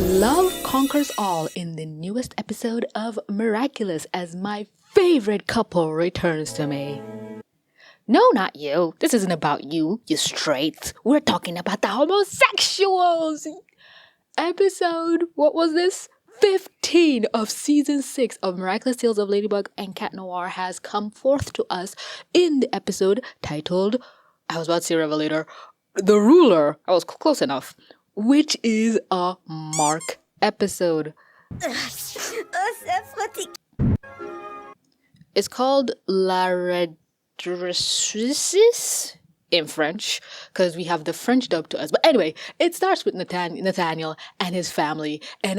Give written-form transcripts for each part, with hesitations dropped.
Love conquers all in the newest episode of Miraculous as my favorite couple returns to me. No, not you. This isn't about you, you straights. We're talking about the homosexuals. Episode, what was this? 15 of season 6 of Miraculous Tales of Ladybug and Cat Noir has come forth to us in the episode titled, I was about to say Revelator, The Ruler. I was close enough. Which is a Marc episode. It's called La Redressus in French, because we have the French dub to us. But anyway, it starts with Nathaniel and his family, and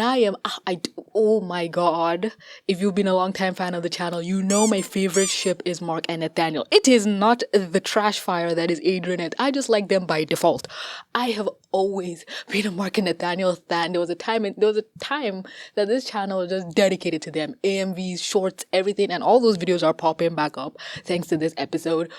oh my god, if you've been a long time fan of the channel, you know my favorite ship is Marc and Nathaniel. It is not the trash fire that is Adrien and I just like them by default. I have always been a Marc and Nathaniel fan. There was a time that this channel was just dedicated to them. AMVs, shorts, everything, and all those videos are popping back up thanks to this episode.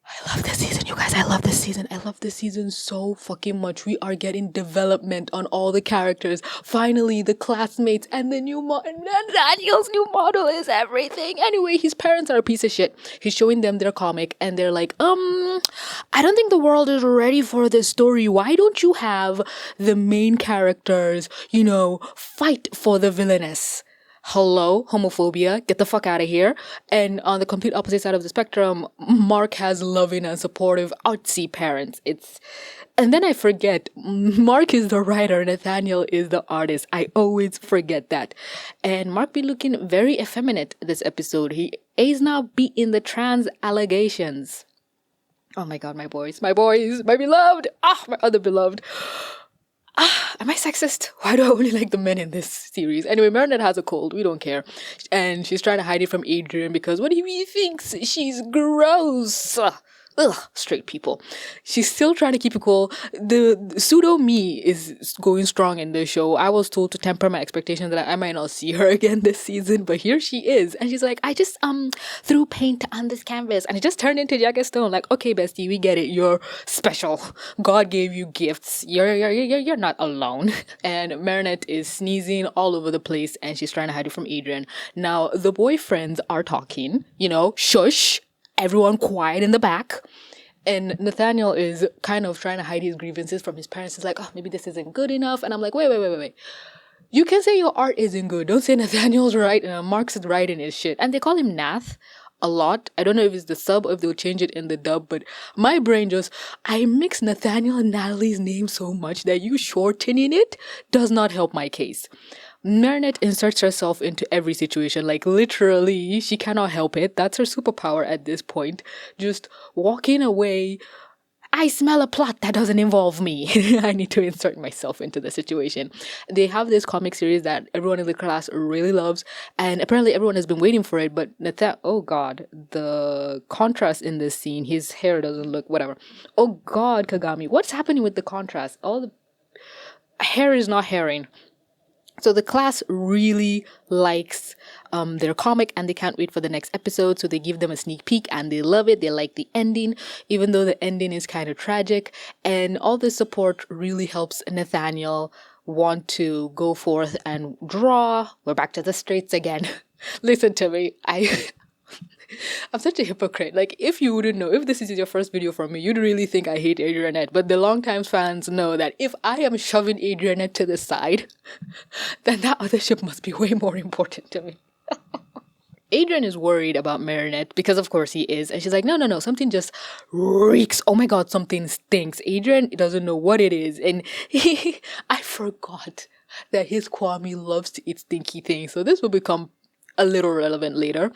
I love this season, you guys. I love this season. I love this season so fucking much. We are getting development on all the characters. Finally, the classmates and the new Nathaniel's new model is everything. Anyway, his parents are a piece of shit. He's showing them their comic and they're like, I don't think the world is ready for this story. Why don't you have the main characters, fight for the villainess? Hello, homophobia, get the fuck out of here. And on the complete opposite side of the spectrum, Marc has loving and supportive artsy parents. And then I forget, Marc is the writer, Nathaniel is the artist. I always forget that. And Marc be looking very effeminate this episode. He is now beating the trans allegations. Oh my god, my boys, my beloved, my other beloved. Am I sexist? Why do I only like the men in this series? Anyway, Marinette has a cold. We don't care. And she's trying to hide it from Adrien because what if he thinks she's gross? Ugh, straight people. She's still trying to keep it cool. The pseudo me is going strong in the show. I was told to temper my expectations that I might not see her again this season, but here she is. And she's like, I just threw paint on this canvas and it just turned into Jagged Stone. Like, okay, bestie, we get it. You're special. God gave you gifts. You're not alone. And Marinette is sneezing all over the place and she's trying to hide it from Adrien. Now, the boyfriends are talking, shush. Everyone quiet in the back. And Nathaniel is kind of trying to hide his grievances from his parents. He's like, maybe this isn't good enough. And I'm like, wait. You can say your art isn't good. Don't say Nathaniel's right and Marc's right in his shit. And they call him Nath a lot. I don't know if it's the sub or if they'll change it in the dub, but my brain I mix Nathaniel and Natalie's name so much that you shortening it does not help my case. Marinette inserts herself into every situation, like literally, she cannot help it. That's her superpower at this point. Just walking away, I smell a plot that doesn't involve me. I need to insert myself into the situation. They have this comic series that everyone in the class really loves, and apparently everyone has been waiting for it, but oh god, the contrast in this scene, his hair doesn't look, whatever. Oh god, Kagami, what's happening with the contrast? All the hair is not hairing. So the class really likes their comic and they can't wait for the next episode. So they give them a sneak peek and they love it. They like the ending, even though the ending is kind of tragic. And all this support really helps Nathaniel want to go forth and draw. We're back to the streets again. Listen to me. I'm such a hypocrite. Like, if you wouldn't know, if this is your first video from me, you'd really think I hate Adrianette. But the longtime fans know that if I am shoving Adrianette to the side, then that other ship must be way more important to me. Adrien is worried about Marinette because of course he is. And she's like, no, something just reeks. Oh my god, something stinks. Adrien doesn't know what it is. And I forgot that his Kwame loves to eat stinky things. So this will become a little relevant later.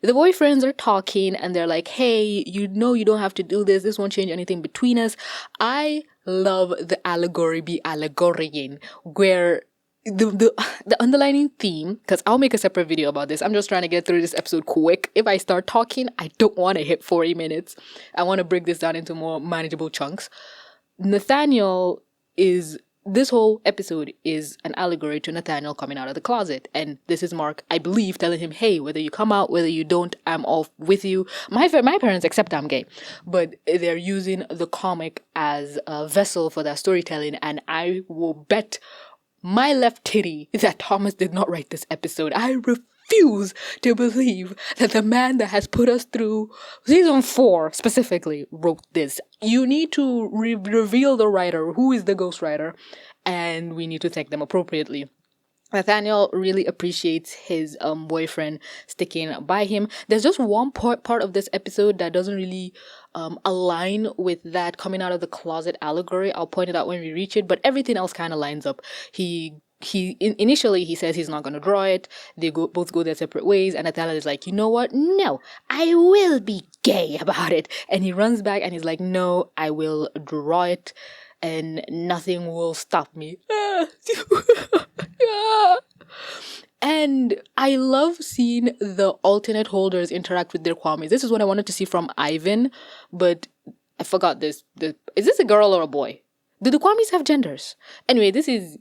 The boyfriends are talking and they're like, hey, you don't have to do this. This won't change anything between us. I love the allegory be allegorying, where the underlining theme, because I'll make a separate video about this. I'm just trying to get through this episode quick. If I start talking, I don't want to hit 40 minutes. I want to break this down into more manageable chunks. Nathaniel is this whole episode is an allegory to Nathaniel coming out of the closet. And this is Marc, I believe, telling him, hey, whether you come out, whether you don't, I'm all with you. My parents accept I'm gay. But they're using the comic as a vessel for that storytelling. And I will bet my left titty that Thomas did not write this episode. I refuse to believe that the man that has put us through season 4 specifically wrote this. You need to reveal the writer, who is the ghostwriter, and we need to thank them appropriately. Nathaniel really appreciates his boyfriend sticking by him. There's just one part of this episode that doesn't really align with that coming out of the closet allegory. I'll point it out when we reach it, but everything else kind of lines up. Initially he says he's not going to draw it. They both go their separate ways, and Nathaniel is like, you know what? No, I will be gay about it. And he runs back and he's like, no, I will draw it, and nothing will stop me. And I love seeing the alternate holders interact with their kwamis. This is what I wanted to see from Ivan, but I forgot this. Is this a girl or a boy? Do the kwamis have genders? Anyway, this is...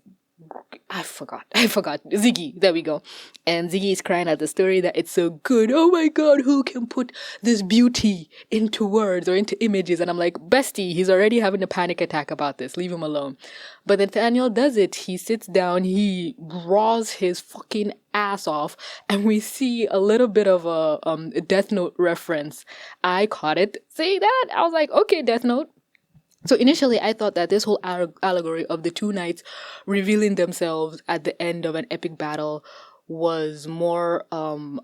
I forgot. Ziggy. There we go. And Ziggy is crying at the story that it's so good. Oh my god, who can put this beauty into words or into images? And I'm like, bestie, he's already having a panic attack about this. Leave him alone. But Nathaniel does it. He sits down, he draws his fucking ass off, and we see a little bit of a Death Note reference. I caught it. See that? I was like, okay, Death Note. So initially, I thought that this whole allegory of the two knights revealing themselves at the end of an epic battle was more, I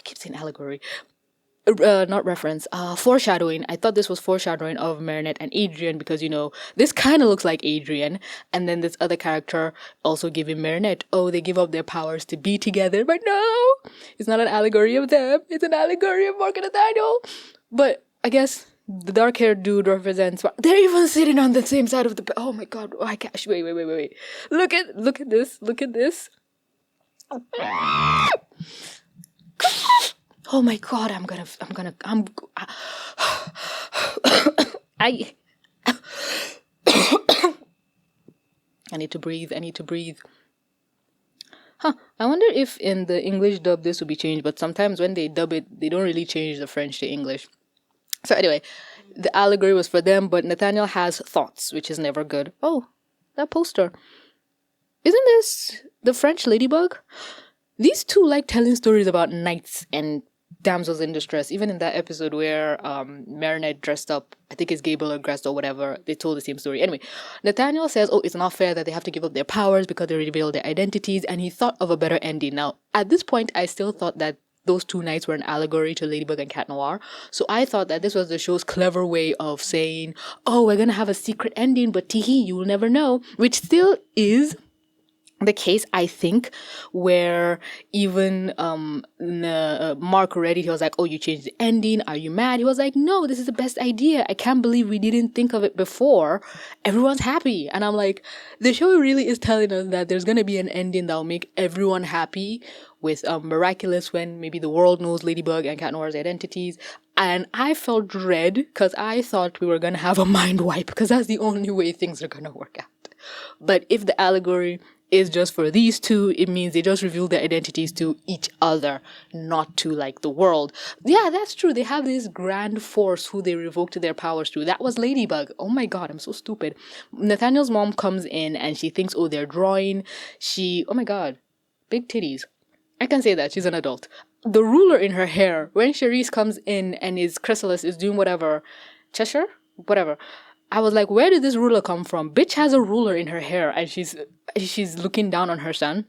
keep saying allegory, not reference, foreshadowing. I thought this was foreshadowing of Marinette and Adrien because, you know, this kind of looks like Adrien, and then this other character also giving Marinette, oh, they give up their powers to be together, but no, it's not an allegory of them, it's an allegory of Marc and Nathaniel. But I guess the dark-haired dude represents... They're even sitting on the same side of the... Oh my god. Oh, I can't... Wait. Look at this. Oh my god, I need to breathe. Huh, I wonder if in the English dub this will be changed, but sometimes when they dub it, they don't really change the French to English. So anyway, the allegory was for them, but Nathaniel has thoughts, which is never good. Oh, that poster. Isn't this the French Ladybug? These two like telling stories about knights and damsels in distress. Even in that episode where Marinette dressed up, I think it's Gable or Grest or whatever, they told the same story. Anyway, Nathaniel says, oh, it's not fair that they have to give up their powers because they reveal their identities, and he thought of a better ending. Now, at this point, I still thought that those two knights were an allegory to Ladybug and Cat Noir. So I thought that this was the show's clever way of saying, oh, we're going to have a secret ending, but teehee, you will never know. Which still is the case, I think, where even Marc already, he was like, oh, you changed the ending, are you mad? He was like, no, this is the best idea, I can't believe we didn't think of it before, everyone's happy. And I'm like, the show really is telling us that there's gonna be an ending that will make everyone happy, with miraculous, when maybe the world knows Ladybug and Cat Noir's identities. And I felt dread because I thought we were gonna have a mind wipe, because that's the only way things are gonna work out. But if the allegory is just for these two, it means they just reveal their identities to each other, not to like the world. Yeah, that's true. They have this grand force who they revoked their powers to. That was Ladybug. Oh my god, I'm so stupid. Nathaniel's mom comes in and she thinks, oh, they're drawing. Oh my god, big titties. I can say that, she's an adult. The ruler in her hair, when Charisse comes in and his chrysalis is doing whatever, Cheshire? Whatever. I was like, where did this ruler come from? Bitch has a ruler in her hair and she's looking down on her son.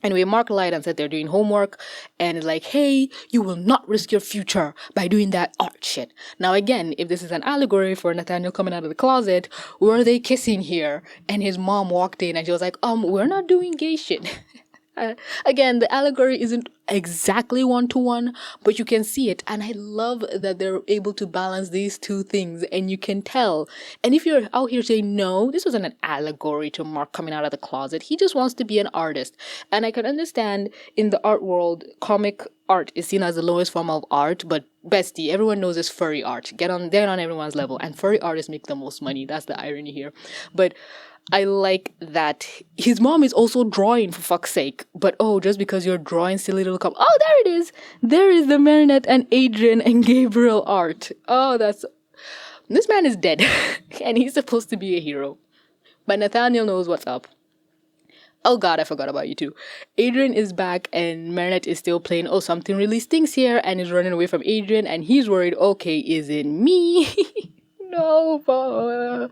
Anyway, Marc lied and said they're doing homework and is like, hey, you will not risk your future by doing that art shit. Now again, if this is an allegory for Nathaniel coming out of the closet, were they kissing here? And his mom walked in and she was like, we're not doing gay shit. Again, the allegory isn't exactly one-to-one, but you can see it, and I love that they're able to balance these two things, and you can tell. And if you're out here saying, no, this wasn't an allegory to Marc coming out of the closet, he just wants to be an artist. And I can understand in the art world, comic art is seen as the lowest form of art, but bestie, everyone knows it's furry art. They're on everyone's level, and furry artists make the most money. That's the irony here. But I like that his mom is also drawing, for fuck's sake. But just because you're drawing silly little oh, there it is. There is the Marinette and Adrien and Gabriel art. This man is dead. And he's supposed to be a hero. But Nathaniel knows what's up. Oh god, I forgot about you too. Adrien is back and Marinette is still playing, oh, something really stinks here, and is running away from Adrien, and he's worried, okay, is it me? No, but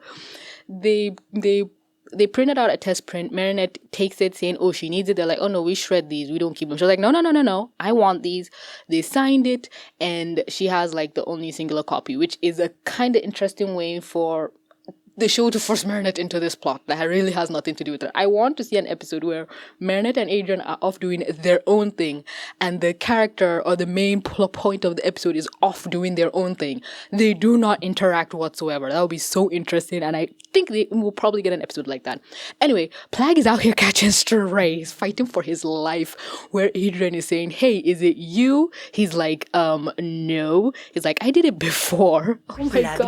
they printed out a test print. Marinette takes it saying, oh, she needs it. They're like, oh no, we shred these. We don't keep them. She's like, no. I want these. They signed it, and she has like the only singular copy, which is a kind of interesting way for the show to force Marinette into this plot that really has nothing to do with her. I want to see an episode where Marinette and Adrien are off doing their own thing, and the character or the main plot point of the episode is off doing their own thing. They do not interact whatsoever. That would be so interesting, and I think they will probably get an episode like that. Anyway, Plag is out here catching strays, fighting for his life, where Adrien is saying, hey, is it you? He's like, no. He's like, I did it before. Oh my god,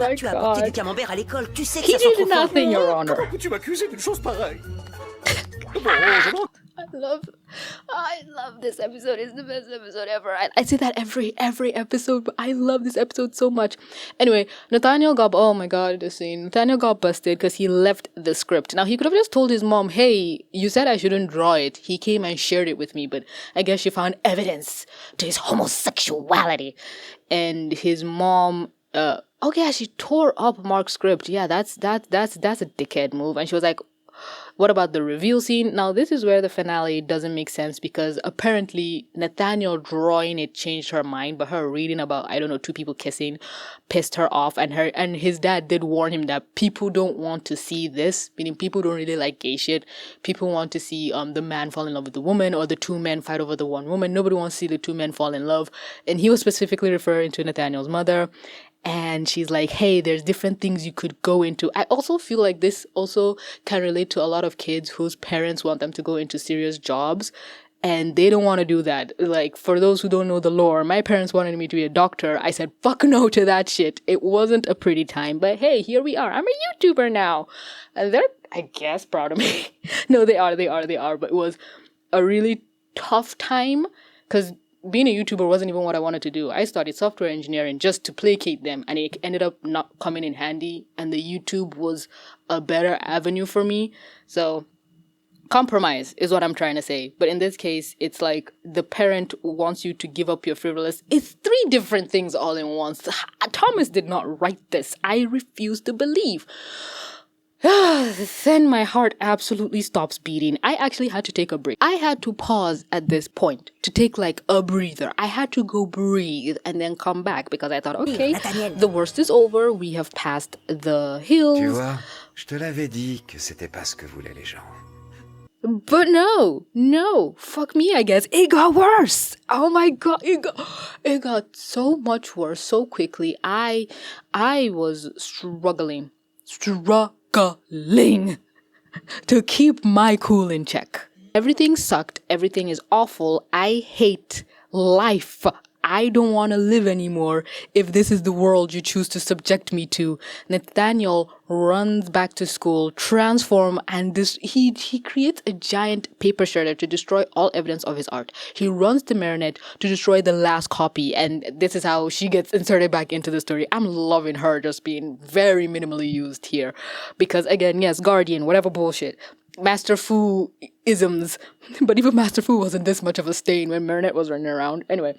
my god. He did nothing, Your Honor. I love this episode. It's the best episode ever. I say that every episode, but I love this episode so much. Anyway, Nathaniel got busted because he left the script. Now, he could have just told his mom, hey, you said I shouldn't draw it. He came and shared it with me, but I guess she found evidence to his homosexuality. And his mom, oh yeah, she tore up Marc's script. Yeah, that's a dickhead move. And she was like, what about the reveal scene? Now, this is where the finale doesn't make sense, because apparently Nathaniel drawing it changed her mind, but her reading about, I don't know, two people kissing pissed her off, and his dad did warn him that people don't want to see this, meaning people don't really like gay shit. People want to see the man fall in love with the woman, or the two men fight over the one woman. Nobody wants to see the two men fall in love. And he was specifically referring to Nathaniel's mother. And she's like, hey, there's different things you could go into. I also feel like this also can relate to a lot of kids whose parents want them to go into serious jobs, and they don't want to do that. Like, for those who don't know the lore, my parents wanted me to be a doctor. I said, fuck no to that shit. It wasn't a pretty time, but hey, here we are. I'm a YouTuber now. And they're, I guess, proud of me. No, they are. But it was a really tough time, because being a YouTuber wasn't even what I wanted to do. I studied software engineering just to placate them, and it ended up not coming in handy, and the YouTube was a better avenue for me. So compromise is what I'm trying to say. But in this case, it's like the parent wants you to give up your frivolous. It's 3 different things all in once. Thomas did not write this. I refuse to believe. Then my heart absolutely stops beating. I actually had to take a break. I had to pause at this point to take like a breather. I had to go breathe and then come back, because I thought, okay, the worst is over. We have passed the hills. Tu vois, je te l'avais dit que c'était pas ce que voulaient les gens. But no, fuck me, I guess. It got worse. Oh my god, it got so much worse so quickly. I was struggling to keep my cool in check. Everything sucked. Everything is awful. I hate life. I don't want to live anymore if this is the world you choose to subject me to. Nathaniel runs back to school, transform, and he creates a giant paper shredder to destroy all evidence of his art. He runs to Marinette to destroy the last copy, and this is how she gets inserted back into the story. I'm loving her just being very minimally used here, because again, yes, Guardian, whatever bullshit. Master Fu isms, but even Master Fu wasn't this much of a stain when Marinette was running around. Anyway,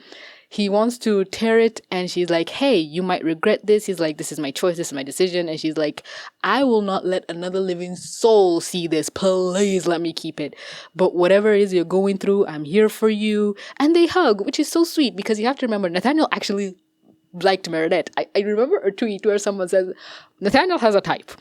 he wants to tear it, and she's like, hey, you might regret this. He's like, this is my choice, this is my decision. And she's like, I will not let another living soul see this. Please let me keep it. But whatever it is you're going through, I'm here for you. And they hug, which is so sweet, because you have to remember, Nathaniel actually liked Marinette. I remember a tweet where someone says, Nathaniel has a type.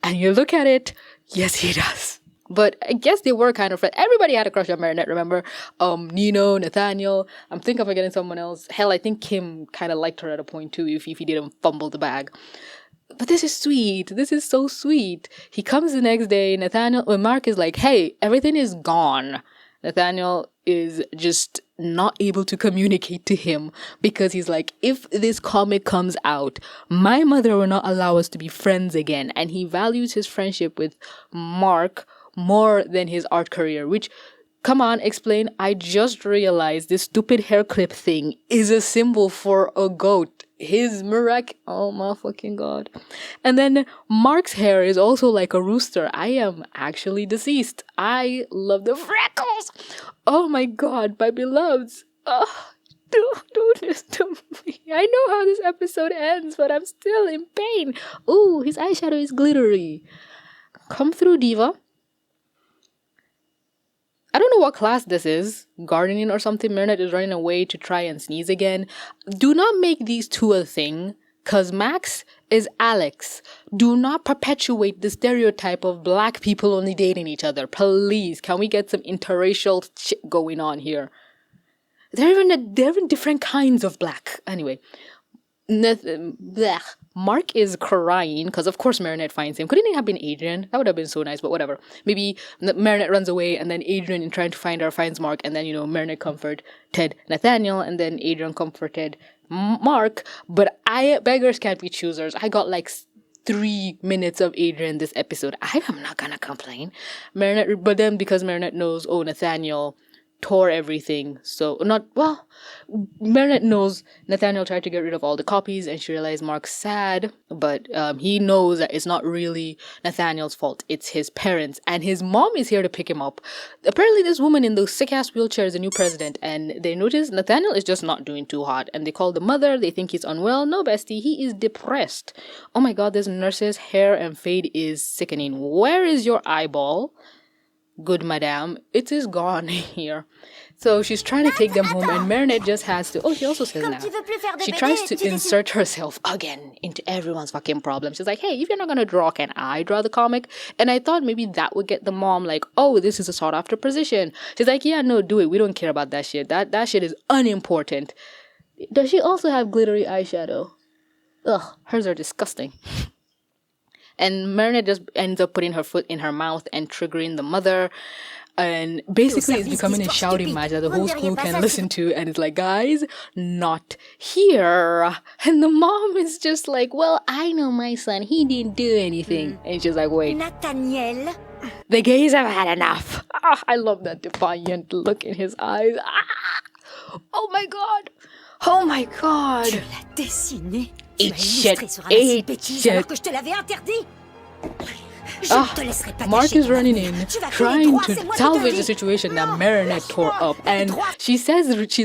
And you look at it, yes, he does. But I guess they were kind of friends. Everybody had a crush on Marinette, remember? Nino, Nathaniel. I'm thinking of forgetting someone else. Hell, I think Kim kind of liked her at a point too, if he didn't fumble the bag. But this is sweet. This is so sweet. He comes the next day. Marc is like, hey, everything is gone. Nathaniel is just not able to communicate to him, because he's like, if this comic comes out, my mother will not allow us to be friends again. And he values his friendship with Marc more than his art career, which, come on, explain. I just realized this stupid hair clip thing is a symbol for a goat. his oh my fucking god. And then Marc's hair is also like a rooster. I am actually deceased. I love the freckles. Oh my god, my beloveds. Don't do this to me. I know how this episode ends, but I'm still in pain. Ooh, his eyeshadow is glittery. Come through, diva. I don't know what class this is. Gardening or something. Marinette is running away to try and sneeze again. Do not make these two a thing, because Max is Alex. Do not perpetuate the stereotype of black people only dating each other. Please, can we get some interracial shit going on here? They're even different kinds of black. Anyway, Marc is crying because of course Marinette finds him. Couldn't it have been Adrien? That would have been so nice, but whatever. Maybe Marinette runs away and then Adrien, in trying to find her, finds Marc, and then Marinette comforted Nathaniel, and then Adrien comforted Marc. But beggars can't be choosers. I got like 3 minutes of Adrien this episode. I am not gonna complain. But then because Marinette knows, Nathaniel tore everything. Marinette knows Nathaniel tried to get rid of all the copies, and she realized Marc's sad, but he knows that it's not really Nathaniel's fault. It's his parents, and his mom is here to pick him up. Apparently this woman in the sick-ass wheelchair is the new president, and they notice Nathaniel is just not doing too hot, and they call the mother. They think he's unwell. No, bestie, he is depressed. Oh my god, this nurse's hair and fade is sickening. Where is your eyeball? Good madame, it is gone here. So she's trying to take them home, and Marinette just has to... Oh, she also says now. She tries to insert herself again into everyone's fucking problem. She's like, hey, if you're not gonna draw, can I draw the comic? And I thought maybe that would get the mom like, oh, this is a sought after position. She's like, yeah, no, do it. We don't care about that shit. That shit is unimportant. Does she also have glittery eyeshadow? Ugh, hers are disgusting. And Marinette just ends up putting her foot in her mouth and triggering the mother. And basically it's becoming a shouting match that the whole school can listen to. And it's like, guys, not here. And the mom is just like, well, I know my son. He didn't do anything. And she's like, wait. Nathaniel. The gays have had enough. I love that defiant look in his eyes. Oh my god. Oh my god. Eat shit. Eat shit. Marc is running in, trying to salvage the situation that Marinette tore up, and she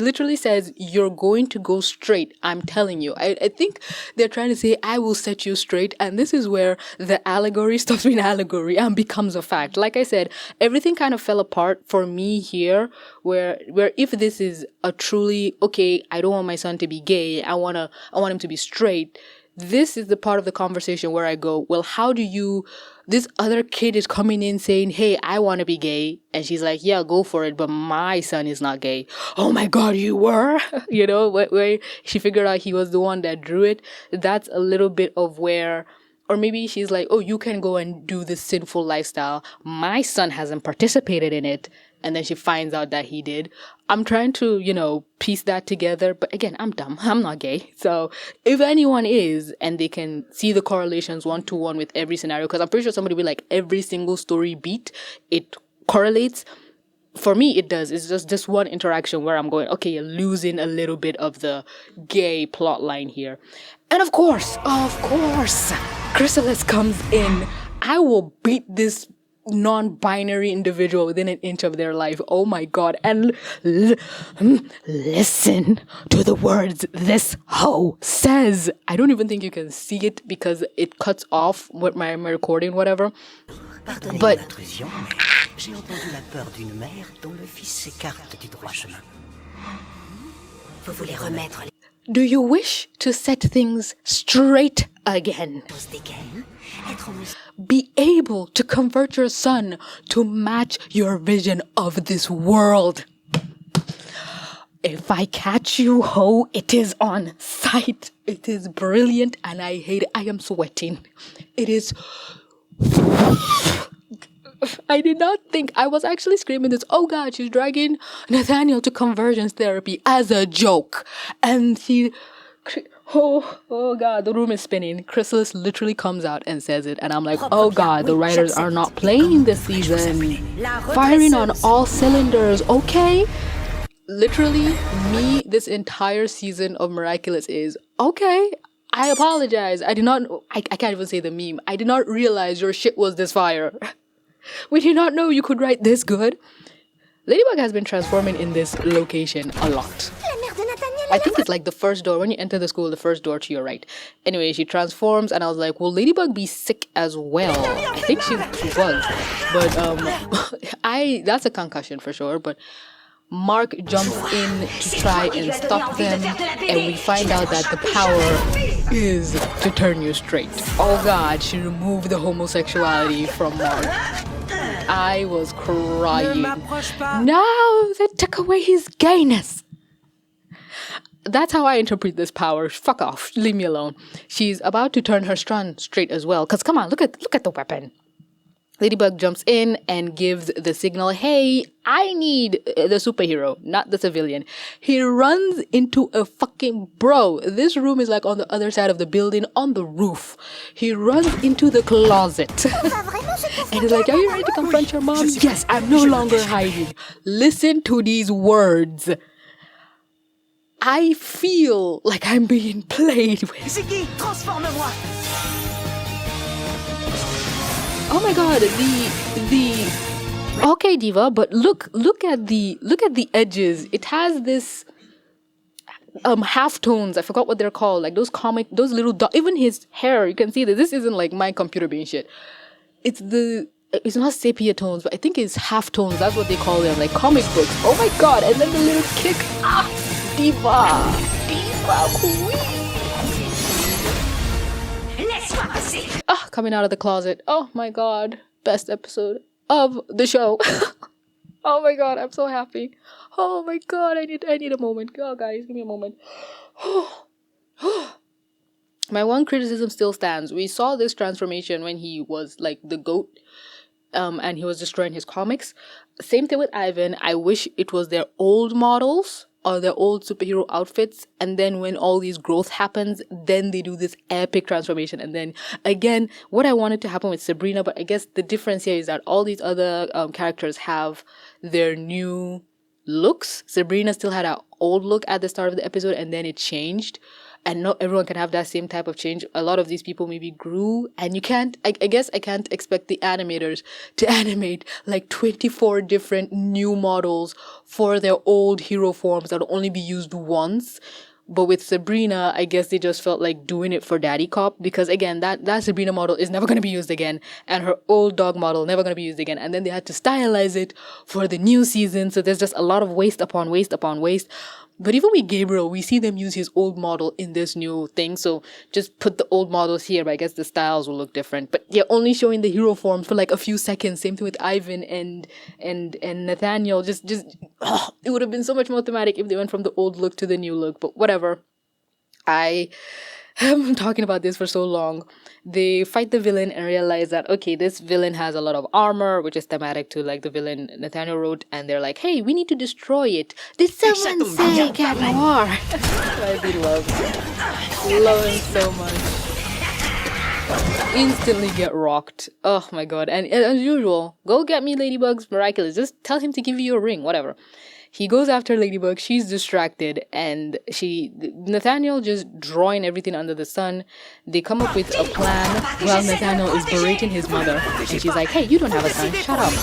literally says, you're going to go straight, I'm telling you. I think they're trying to say, I will set you straight, and this is where the allegory stops being allegory and becomes a fact. Like I said, everything kind of fell apart for me here, where if this is a truly, okay, I don't want my son to be gay, I want him to be straight, this is the part of the conversation where I go, well, how do you... This other kid is coming in saying, hey, I want to be gay. And she's like, yeah, go for it. But my son is not gay. Oh my God, you were? Where she figured out he was the one that drew it. That's a little bit of where... Or maybe she's like, oh, you can go and do this sinful lifestyle. My son hasn't participated in it. And then she finds out that he did. I'm trying to, piece that together. But again, I'm dumb. I'm not gay. So if anyone is, and they can see the correlations 1-to-1 with every scenario, because I'm pretty sure somebody will like every single story beat, it correlates. For me, it does. It's just this one interaction where I'm going, okay, you're losing a little bit of the gay plot line here. And of course, Chrysalis comes in. I will beat this non-binary individual within an inch of their life. Oh my God. And listen to the words this hoe says. I don't even think you can see it because it cuts off what my recording, whatever. But j'ai entendu la peur d'une mère dont le fils s'écarte du droit chemin. Vous voulez remettre les... Do you wish to set things straight again? Be able to convert your son to match your vision of this world. If I catch you, ho, it is on sight. It is brilliant and I hate it. I am sweating. It is... I did not think, I was actually screaming this, oh God, she's dragging Nathaniel to convergence therapy as a joke. And oh God, the room is spinning. Chrysalis literally comes out and says it. And I'm like, oh God, the writers are not playing this season. Firing on all cylinders, okay? literally, me, this entire season of Miraculous is, okay, I apologize. I can't even say the meme. I did not realize your shit was this fire. We did not know you could write this good. Ladybug has been transforming in this location a lot. I think it's like the first door. When you enter the school, the first door to your right. Anyway, she transforms and I was like, will Ladybug be sick as well? I think she was. But that's a concussion for sure. But Marc jumps in to try and stop them. And we find out that the power is to turn you straight. Oh God, she removed the homosexuality from Marc. I was crying. No, they took away his gayness. That's how I interpret this power. Fuck off. Leave me alone. She's about to turn her son straight as well. Because come on, look at the weapon. Ladybug jumps in and gives the signal, hey, I need the superhero, not the civilian. He runs into a fucking bro. This room is like on the other side of the building, on the roof. He runs into the closet. And he's like, are you ready to confront your mom? Yes, I'm no longer hiding. Listen to these words. I feel like I'm being played with. Ziggy, transforme-moi! Oh my God, okay, Diva, but look at the edges. It has this half tones. I forgot what they're called. Like those little even his hair. You can see that this isn't like my computer being shit. It's not sepia tones, but I think it's half tones. That's what they call them, like comic books. Oh my God! And then the little kick. Diva queen. Coming out of the closet. Oh my God. Best episode of the show. Oh my God, I'm so happy. Oh my God, I need a moment. Oh guys, give me a moment. My one criticism still stands. We saw this transformation when he was like the goat, and he was destroying his comics. Same thing with Ivan. I wish it was their old models or their old superhero outfits, and then when all these growth happens, then they do this epic transformation. And then again, what I wanted to happen with Sabrina, but I guess the difference here is that all these other characters have their new looks. Sabrina still had an old look at the start of the episode, and then it changed. And not everyone can have that same type of change. A lot of these people maybe grew, and you can't, I guess I can't expect the animators to animate like 24 different new models for their old hero forms that'll only be used once. But with Sabrina, I guess they just felt like doing it for Daddy Cop, because again, that Sabrina model is never going to be used again, and her old dog model never going to be used again. And then they had to stylize it for the new season, so there's just a lot of waste upon waste upon waste. But even with Gabriel, we see them use his old model in this new thing. So just put the old models here, but I guess the styles will look different. But yeah, only showing the hero forms for like a few seconds. Same thing with Ivan and Nathaniel. Just it would have been so much more thematic if they went from the old look to the new look. But whatever. I am talking about this for so long. They fight the villain and realize that, okay, this villain has a lot of armor, which is thematic to like the villain Nathaniel wrote, and they're like, hey, we need to destroy it. Did someone say Cat Noir? I do love him so much. Instantly get rocked. Oh my God. And as usual, go get me Ladybug's Miraculous. Just tell him to give you a ring, whatever. He goes after Ladybug, she's distracted, and Nathaniel just drawing everything under the sun. They come up with a plan while Nathaniel is berating his mother, and she's like, hey, you don't have a son, shut up.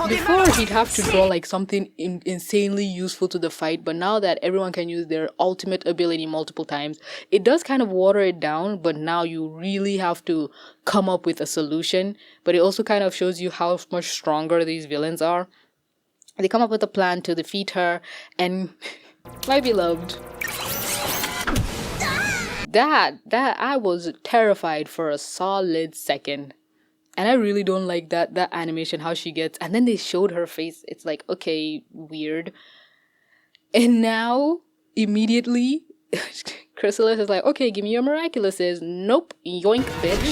Before he'd have to draw like something insanely useful to the fight, but now that everyone can use their ultimate ability multiple times, it does kind of water it down, but now you really have to come up with a solution. But it also kind of shows you how much stronger these villains are. They come up with a plan to defeat her, and my beloved, that I was terrified for a solid second. And I really don't like that animation, how she gets, and then they showed her face. It's like, okay, weird. And now immediately Chrysalis is like, okay, give me your Miraculouses. Nope, yoink, bitch.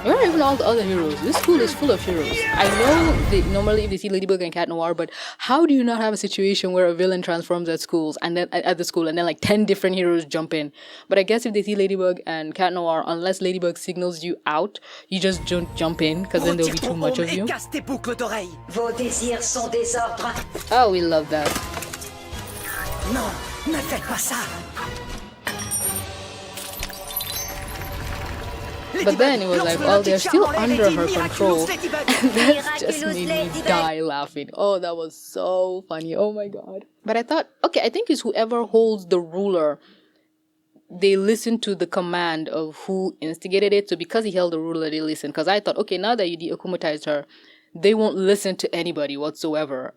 Where are even all the other heroes? This school is full of heroes. I know they normally if they see Ladybug and Cat Noir, but how do you not have a situation where a villain transforms at schools and then at the school and then like 10 different heroes jump in? But I guess if they see Ladybug and Cat Noir, unless Ladybug signals you out, you just don't jump in because then there'll be too much of you. Vos désirs sont désordres. Oh, we love that. Non, ne faites pas ça. But then it was like, oh, they're still under her control. And that just made me die laughing. Oh, that was so funny. Oh my god. But I thought, okay, I think it's whoever holds the ruler. They listen to the command of who instigated it. So because he held the ruler, they listen. Because I thought, okay, now that you de-akumatized her, they won't listen to anybody whatsoever.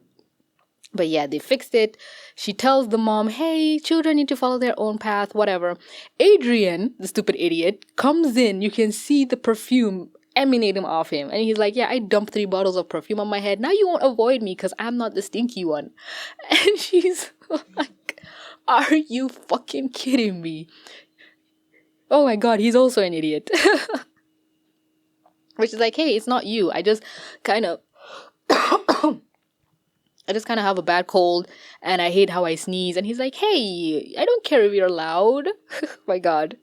But yeah, they fixed it. She tells the mom, hey, children need to follow their own path, whatever. Adrien, the stupid idiot, comes in. You can see the perfume emanating off him. And he's like, yeah, I dumped 3 bottles of perfume on my head. Now you won't avoid me because I'm not the stinky one. And she's like, are you fucking kidding me? Oh my god, he's also an idiot. Which is like, hey, it's not you. I just kind of have a bad cold and I hate how I sneeze. And he's like, hey, I don't care if you're loud. My god.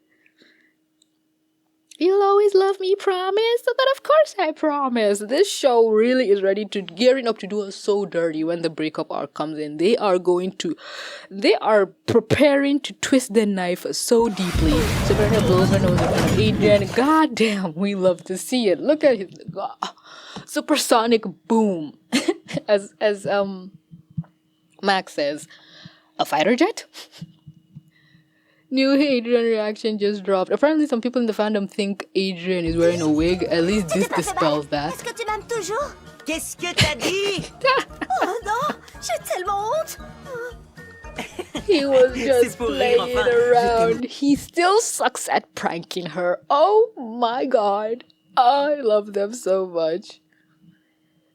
You'll always love me, promise? So that of course I promise. This show really is gearing up to do us so dirty when the breakup arc comes in. They are preparing to twist the knife so deeply. So Parental blows her nose in front of Adrien. God damn, we love to see it. Look at his supersonic boom. as Max says, a fighter jet? New Adrien reaction just dropped. Apparently some people in the fandom think Adrien is wearing a wig. At least this dispels that. Est-ce que tu m'aimes toujours? Qu'est-ce que t'as dit? Oh non, j'ai tellement honte. He was just playing around. He still sucks at pranking her. Oh my god. I love them so much.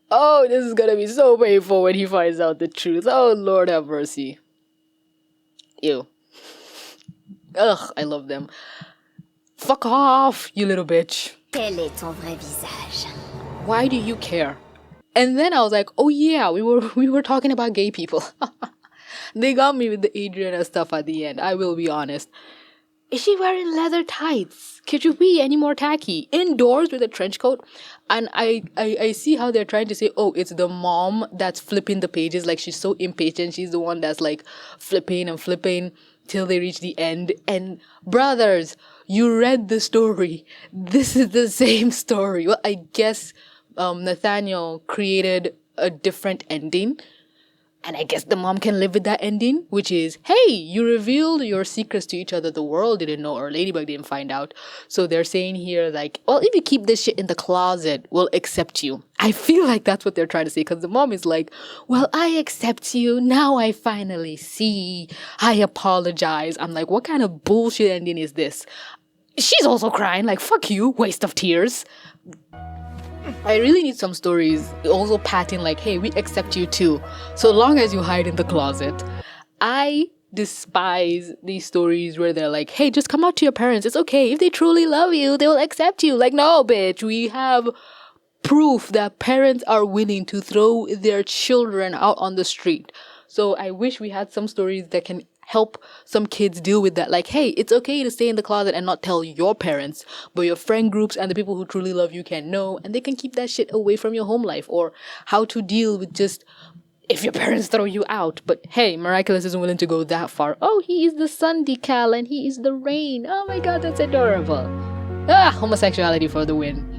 Oh, this is gonna be so painful when he finds out the truth. Oh, Lord have mercy. Ew. Ugh, I love them. Fuck off, you little bitch. Quel est ton vrai visage? Why do you care? And then I was like, oh yeah, we were talking about gay people. They got me with the Adrien and stuff at the end, I will be honest. Is she wearing leather tights? Could you be any more tacky? Indoors with a trench coat? And I see how they're trying to say, oh, it's the mom that's flipping the pages. Like, she's so impatient. She's the one that's, like, flipping and flipping till they reach the end. And, brothers, you read the story. This is the same story. Well, I guess Nathaniel created a different ending. And I guess the mom can live with that ending, which is, hey, you revealed your secrets to each other. The world didn't know, or Ladybug didn't find out. So they're saying here, like, well, if you keep this shit in the closet, we'll accept you. I feel like that's what they're trying to say, because the mom is like, well, I accept you. Now I finally see. I apologize. I'm like, what kind of bullshit ending is this? She's also crying, like, fuck you, waste of tears. I really need some stories also patting like, hey, we accept you too, so long as you hide in the closet. I despise these stories where they're like, hey, just come out to your parents. It's okay. If they truly love you, they will accept you. Like, no, bitch. We have proof that parents are willing to throw their children out on the street. So I wish we had some stories that can help some kids deal with that. Like, hey, it's okay to stay in the closet and not tell your parents, but your friend groups and the people who truly love you can know, and they can keep that shit away from your home life. Or how to deal with just if your parents throw you out. But hey, Miraculous isn't willing to go that far. Oh, he is the sun decal and he is the rain. Oh my god, that's adorable. Homosexuality for the win.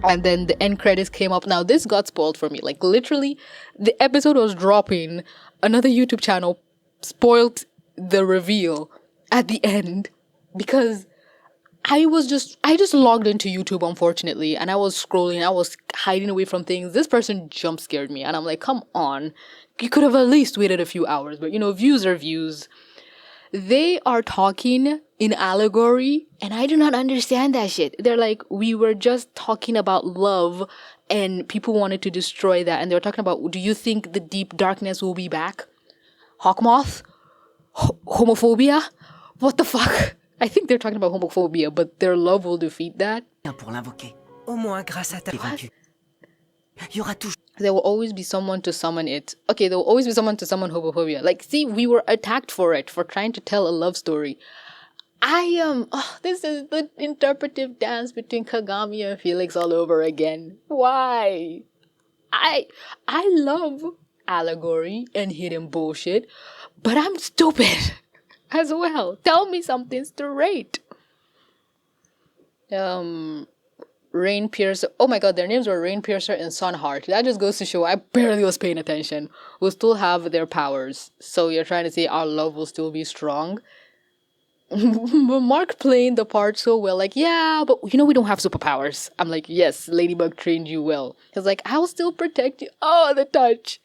And then the end credits came up. Now this got spoiled for me. Like, literally, the episode was dropping. Another YouTube channel spoiled the reveal at the end because I just logged into YouTube, unfortunately, and I was scrolling, I was hiding away from things. This person jump scared me, and I'm like, come on, you could have at least waited a few hours. But you know, views are views. They are talking in allegory, and I do not understand that shit. They're like, we were just talking about love and people wanted to destroy that, and they were talking about, do you think the deep darkness will be back? Hawkmoth? Homophobia? What the fuck? I think they're talking about homophobia, but their love will defeat that. pour l'invoquer. Au moins, grâce à ta vaincu. Il y aura toujours... There will always be someone to summon it. Okay, there will always be someone to summon homophobia. Like, see, we were attacked for it, for trying to tell a love story. This is the interpretive dance between Kagami and Felix all over again. Why? I love allegory and hidden bullshit, but I'm stupid as well. Tell me something straight. Rain Piercer. Oh my god, their names were Rain Piercer and Sunheart. That just goes to show I barely was paying attention. We'll still have their powers. So you're trying to say our love will still be strong? But Marc playing the part so well, like, yeah, but you know we don't have superpowers. I'm like, yes, Ladybug trained you well. He's like, I'll still protect you. Oh, the touch.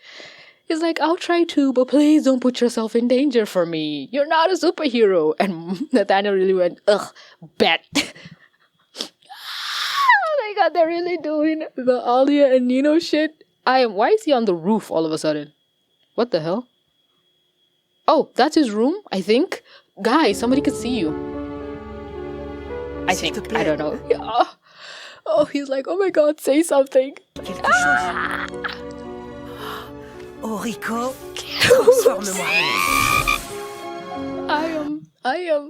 He's like, I'll try to, but please don't put yourself in danger for me. You're not a superhero. And Nathaniel really went, ugh, bet. Oh my god, they're really doing the Alia and Nino shit. Why is he on the roof all of a sudden? What the hell? Oh, that's his room, I think. Guys, somebody could see you. I think. I don't know. Oh, he's like, oh my god, say something. Oh, Rico, transforme-moi. I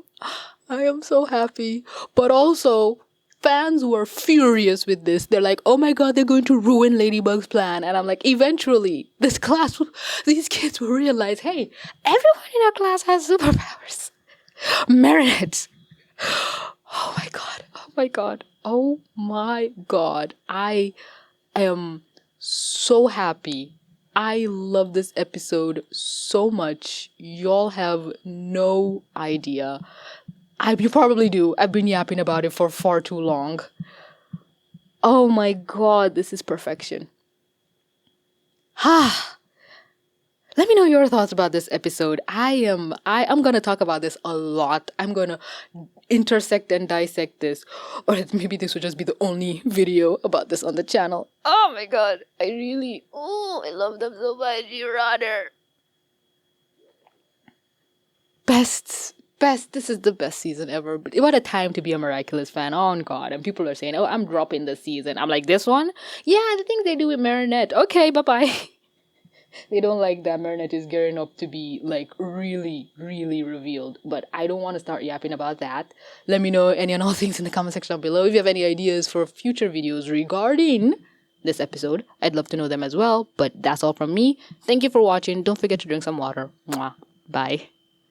am so happy. But also, fans were furious with this. They're like, oh my god, they're going to ruin Ladybug's plan. And I'm like, eventually, these kids will realize, hey, everyone in our class has superpowers. Marinette. Oh my god. Oh my god. Oh my god. I am so happy. I love this episode so much. Y'all have no idea. You probably do. I've been yapping about it for far too long. Oh my god, this is perfection. Let me know your thoughts about this episode. I'm gonna talk about this a lot. I'm gonna intersect and dissect this. Or maybe this would just be the only video about this on the channel. Oh my god. I love them so much, your honor. Best. This is the best season ever. But what a time to be a Miraculous fan. Oh god. And people are saying, oh, I'm dropping this season. I'm like, this one? Yeah, the things they do with Marinette. Okay, bye-bye. They don't like that Marinette is gearing up to be, like, really, really revealed. But I don't want to start yapping about that. Let me know any and all things in the comment section down below. If you have any ideas for future videos regarding this episode, I'd love to know them as well. But that's all from me. Thank you for watching. Don't forget to drink some water. Mwah. Bye.